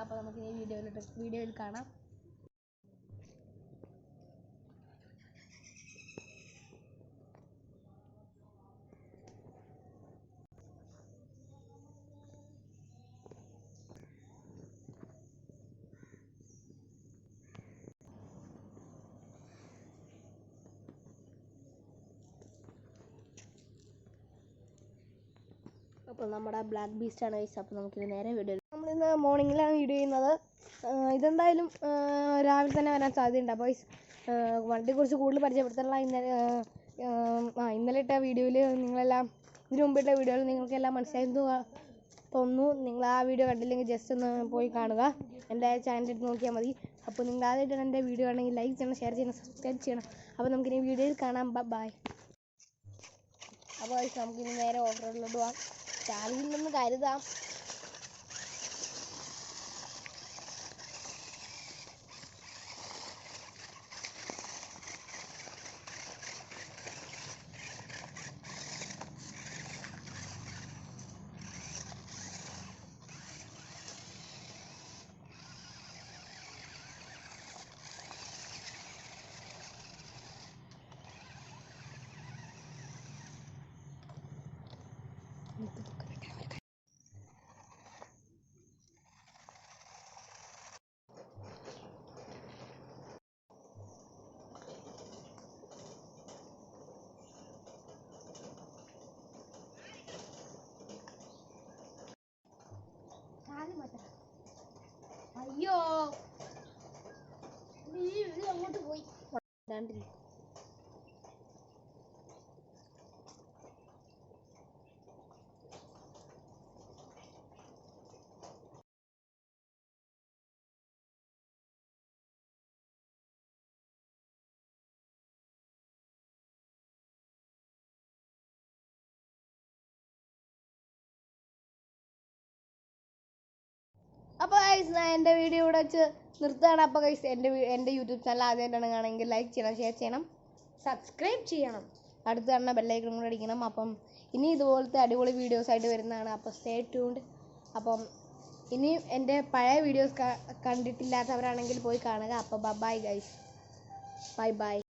അപ്പോൾ നമുക്ക് ഈ വീഡിയോയിൽ കാണാം. അപ്പോൾ നമ്മുടെ ബ്ലാക്ക് ബീസ്റ്റാണ് ഗൈസ്. അപ്പോൾ നമുക്കിത് നേരെ വീഡിയോ, നമ്മളിന്ന് മോർണിംഗിലാണ് വീഡിയോ ചെയ്യുന്നത്. ഇതെന്തായാലും രാവിലെ തന്നെ വരാൻ സാധ്യതയുണ്ട്. അപ്പോൾ ഗൈസ് വണ്ടിയെക്കുറിച്ച് കൂടുതൽ പരിചയപ്പെടുത്താനുള്ള ഇന്നലെ ഇട്ട വീഡിയോയിൽ നിങ്ങളെല്ലാം, ഇതിനു മുമ്പിട്ട വീഡിയോയിൽ നിങ്ങൾക്കെല്ലാം മനസ്സിലായെന്ന് തോന്നുന്നു. നിങ്ങൾ ആ വീഡിയോ കണ്ടില്ലെങ്കിൽ ജസ്റ്റ് ഒന്ന് പോയി കാണുക. എൻ്റെ ചാനലിൽ നോക്കിയാൽ മതി. അപ്പോൾ നിങ്ങൾ ആദ്യമായിട്ടാണ് എൻ്റെ വീഡിയോ ആണെങ്കിൽ ലൈക്ക് ചെയ്യണം, ഷെയർ ചെയ്യണം, സബ്സ്ക്രൈബ് ചെയ്യണം. അപ്പോൾ നമുക്കിനി വീഡിയോയിൽ കാണാം. ബൈ. അപ്പോൾ ഗൈസ് നമുക്കിനി നേരെ ഓഫ് റോഡിലോട്ട് പോകാം. ചാനലിലൊന്ന് കരുതാം. അയ്യോ, അങ്ങോട്ട് പോയി. അപ്പോൾ ഗൈസ് ഞാൻ എൻ്റെ വീഡിയോ ഇവിടെ വെച്ച് നിർത്തുകയാണ്. അപ്പോൾ ഗൈസ് എൻ്റെ യൂട്യൂബ് ചാനൽ ആദ്യമായിട്ടാണ് കാണുമെങ്കിൽ ലൈക്ക് ചെയ്യണം, ഷെയർ ചെയ്യണം, സബ്സ്ക്രൈബ് ചെയ്യണം, അടുത്ത് കാണുന്ന ബെല്ലൈക്കൺ കൂടെ അടിക്കണം. അപ്പം ഇനി ഇതുപോലത്തെ അടിപൊളി വീഡിയോസായിട്ട് വരുന്നതാണ്. അപ്പോൾ സ്റ്റേ ട്യൂൺഡ്. അപ്പം ഇനി എൻ്റെ പഴയ വീഡിയോസ് കണ്ടിട്ടില്ലാത്തവരാണെങ്കിൽ പോയി കാണുക. അപ്പോൾ ബൈ ഗൈസ്, ബൈ.